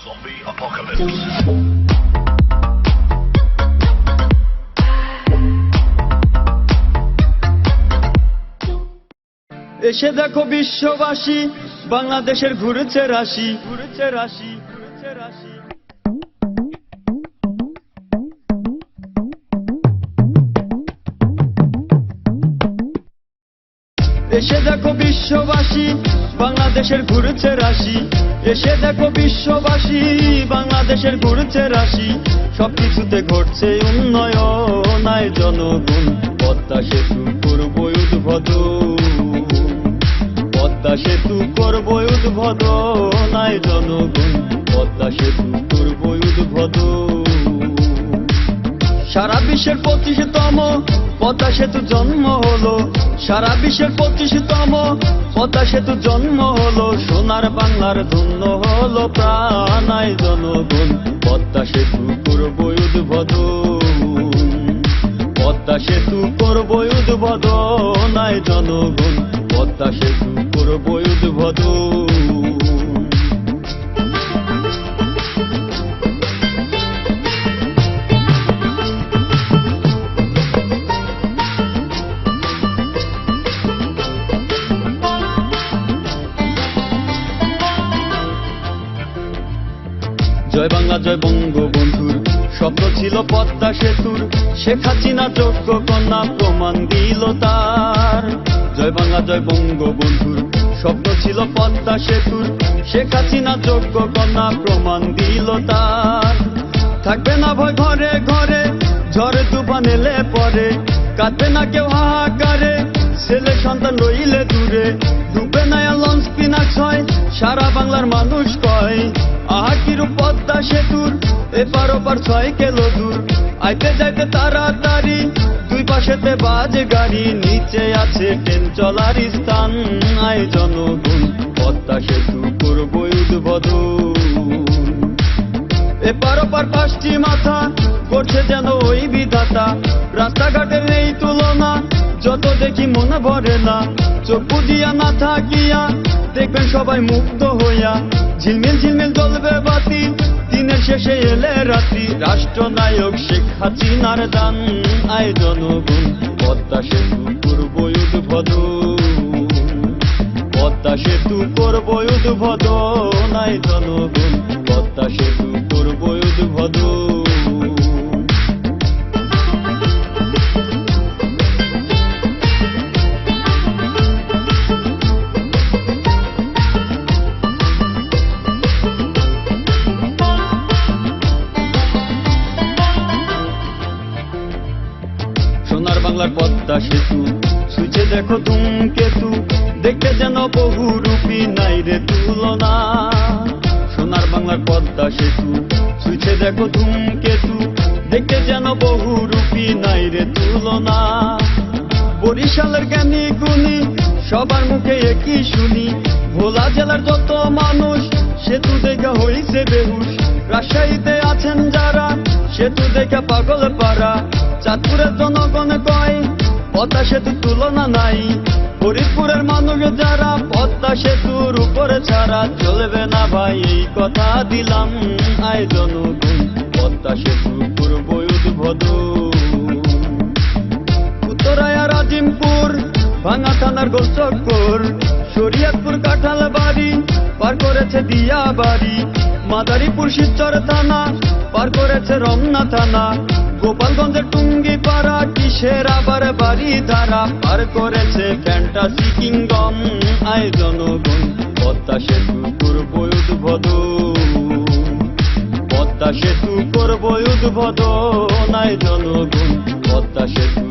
Zombie apocalypse. এসে দেখো বিশ্ববাসী, বাংলাদেশের ঘুরেছে রাশি, ঘুরেছে রাশি, ঘুরেছে রাশি। এসে দেখো বিশ্ববাসী, বাংলাদেশের ঘুরেছে রাশি। এসে দেখো বিশ্ববাসী, বাংলাদেশের ঘুরেছে রাশি। সবকিছুতে ঘটছে উন্নয়ন, আয় জনগণ পদ্মা সেতু করবো উদ্বোধন, পদ্মা সেতু করবো উদ্বোধন, আয় জনগণ পদ্মা সেতু করবো উদ্বোধন। সারা বিশ্বের 25তম পদ্মা সেতু জন্ম হলো, সারা বিশ্বের 25তম পদ্মা সেতু জন্ম হলো। সোনার বাংলার ধন্য হলো প্রাণ, আয় জনগণ পদ্মা সেতু করবো উদ্বোধন, পদ্মা সেতু করবো উদ্বোধন, আয় জনগণ পদ্মা সেতু করবো উদ্বোধন। জয় বাংলা জয় বঙ্গবন্ধুর স্বপ্ন ছিল পদ্মা সেতুর, শেখ হাসিনা যোগ্য কন্যা প্রমাণ দিল তার। জয় বাংলা জয় বঙ্গবন্ধুর স্বপ্ন ছিল পদ্মা সেতুর, শেখ হাসিনা যোগ্য কন্যা প্রমাণ দিল তার। থাকবে না ভয় ঘরে ঘরে, ঝড়ে তুফান এলে পরে, কাঁদবে না কেউ হাহাকারে, ছেলে সন্তান রইলে দূরে। ডুবে না লঞ্চ পিনাক্স হয়, সারা বাংলার মানুষ কয় আহা কিরূপ পদ্মা সেতুর, এপার ওপার 6 কিলো দূর। আইতে যাইতে তাড়াতাড়ি, দুই পাশেতে বাজে গাড়ি, নিচে আছে ট্রেন চলার স্থান। আয় জনগণ পদ্মা সেতু করবো উদ্বোধন, এপার ওপার 5টি মাথা করছে যেন ওই বিধাতা। রাস্তাঘাটের নেই তুলনা, যত দেখি মনে ভরে না। চোখ বুজিয়া না থাকিয়া দেখবেন সবাই মুগ্ধ হইয়া, ঝিলমিল ঝিলমিল জ্বলবে বাতি, দিনের শেষে এলে রাত্রি। রাষ্ট্রনায়ক শেখ হাসিনার দান, আয় জনগণ পদ্মা সেতু করবো উদ্বোধন, পদ্মা সেতু করবো উদ্বোধন, আয় জনগণ পদ্মা সেতু করবো উদ্বোধন। সোনার বাংলার পদ্মা সেতু ছুঁচে দেখো ধূমকেতু, দেখতে যেন বহুরূপী নাই রে তুলনা। সোনার বাংলার পদ্মা সেতু ছুঁচে দেখো ধূমকেতু, দেখতে যেন বহুরূপী নাই রে তুলনা। বরিশালের জ্ঞানী গুণী সবার মুখে একই শুনি, ভোলা জেলার যত মানুষ সেতু দেখে হইছে বেহুশ। রাজশাহীতে আছেন যারা সেতু দেখে পাগল পারা, চাঁদপুরের জনগণ কয় পদ্মা সেতু তুলনা নাই। ফরিদপুরের মানুষ যারা পদ্মা সেতুর উপরে ছাড়া চলবে না ভাই, এই কথা দিলাম। আয় জনগণ পদ্মা সেতু করবো উদ্বোধন, উত্তরায়া রাজিমপুর ভাঙা থানার গোলচক্কর, শরীয়তপুর কাঁঠাল বাড়ি পার করেছে দিয়া বাড়ি, মাদারীপুর শিবচর থানা পার করেছে রমনা থানা, গোপালগঞ্জের টুঙ্গি পাড়া কিসের আবার বাড়ি ধারা পার করেছে ফ্যান্টাসি কিংডম। আয় জনগণ পদ্মা সেতু করবো উদ্বোধন, পদ্মা সেতু করবো উদ্বোধন, আয় জনগণ পদ্মা সেতু